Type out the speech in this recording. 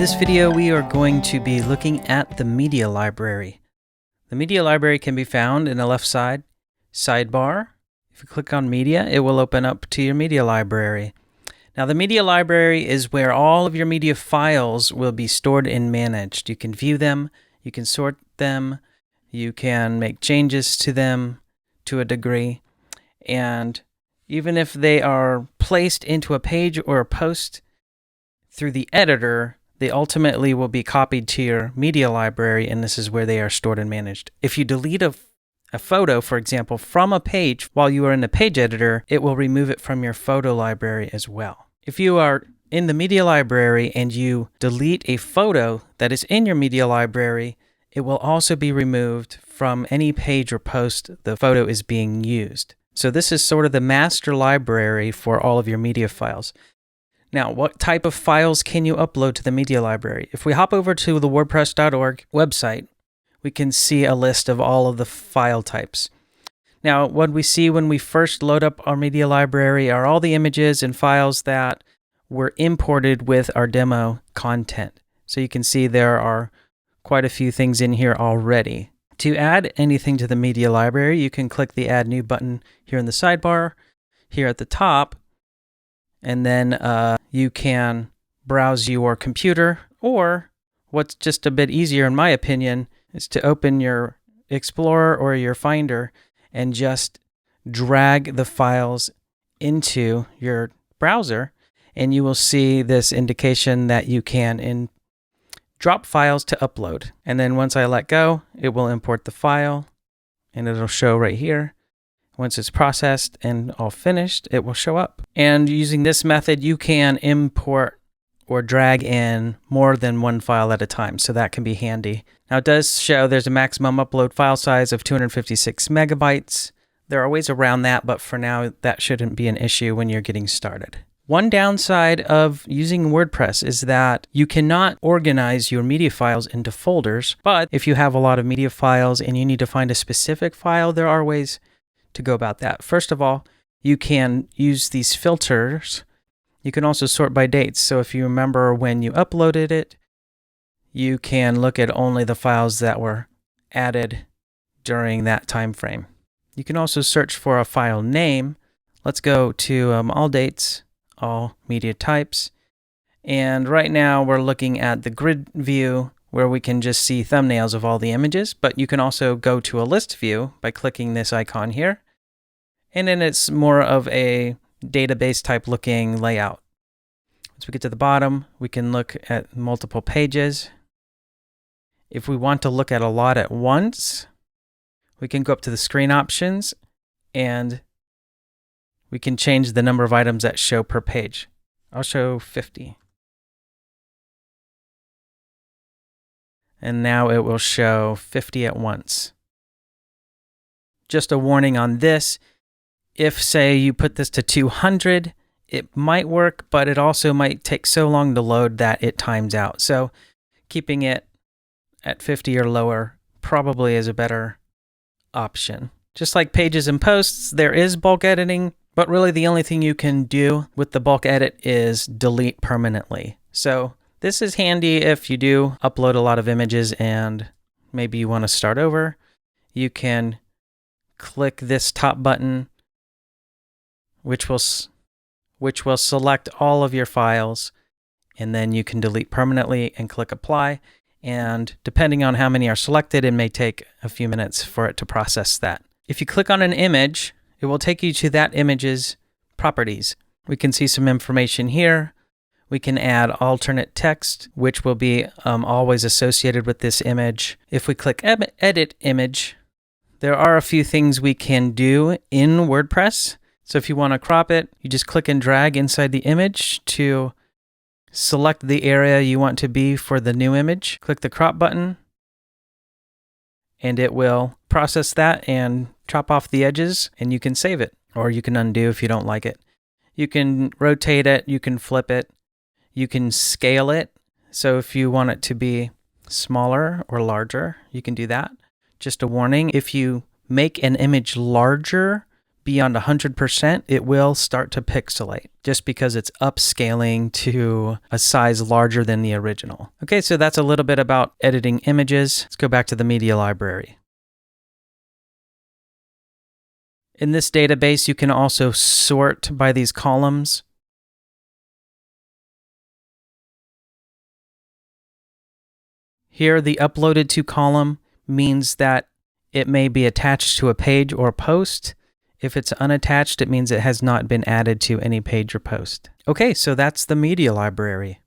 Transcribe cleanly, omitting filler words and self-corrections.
this video, we are going to be looking at the media library. The media library can be found in the left side sidebar. If you click on media, it will open up to your media library. Now, the media library is where all of your media files will be stored and managed. You can view them, you can sort them, you can make changes to them to a degree, and even if they are placed into a page or a post through the editor, they ultimately will be copied to your media library, and this is where they are stored and managed. If you delete a photo, for example, from a page while you are in the page editor, it will remove it from your photo library as well. If you are in the media library and you delete a photo that is in your media library, it will also be removed from any page or post the photo is being used. So this is sort of the master library for all of your media files. Now, what type of files can you upload to the media library? If we hop over to the WordPress.org website, we can see a list of all of the file types. Now, what we see when we first load up our media library are all the images and files that were imported with our demo content. So you can see there are quite a few things in here already. To add anything to the media library, you can click the Add New button here in the sidebar, here at the top, and then you can browse your computer, or what's just a bit easier in my opinion is to open your Explorer or your Finder and just drag the files into your browser, and you will see this indication that you can drop files to upload. And then once I let go, it will import the file, and it'll show right here. Once it's processed and all finished, it will show up. And using this method, you can import or drag in more than one file at a time, so that can be handy. Now, it does show there's a maximum upload file size of 256 megabytes. There are ways around that, but for now, that shouldn't be an issue when you're getting started. One downside of using WordPress is that you cannot organize your media files into folders, but if you have a lot of media files and you need to find a specific file, there are ways to go about that. First of all, you can use these filters. You can also sort by dates. So if you remember when you uploaded it, you can look at only the files that were added during that time frame. You can also search for a file name. Let's go to all dates, all media types. And right now we're looking at the grid view where we can just see thumbnails of all the images, but you can also go to a list view by clicking this icon here. And then it's more of a database type looking layout. Once we get to the bottom, we can look at multiple pages. If we want to look at a lot at once, we can go up to the screen options and we can change the number of items that show per page. I'll show 50. And now it will show 50 at once. Just a warning on this. If, say, you put this to 200, it might work, but it also might take so long to load that it times out. So keeping it at 50 or lower probably is a better option. Just like pages and posts, there is bulk editing, but really the only thing you can do with the bulk edit is delete permanently. So this is handy if you do upload a lot of images and maybe you want to start over. You can click this top button, which will select all of your files, and then you can delete permanently and click apply. And depending on how many are selected, it may take a few minutes for it to process that. If you click on an image, it will take you to that image's properties. We can see some information here. We can add alternate text, which will be always associated with this image. If we click edit image, there are a few things we can do in WordPress. So if you want to crop it, you just click and drag inside the image to select the area you want to be for the new image. Click the crop button, and it will process that and chop off the edges, and you can save it, or you can undo if you don't like it. You can rotate it, you can flip it, you can scale it. So if you want it to be smaller or larger, you can do that. Just a warning, if you make an image larger beyond 100%, it will start to pixelate just because it's upscaling to a size larger than the original. Okay, so that's a little bit about editing images. Let's go back to the media library. In this database, you can also sort by these columns. Here, the uploaded to column means that it may be attached to a page or post. If it's unattached, it means it has not been added to any page or post. Okay, so that's the media library.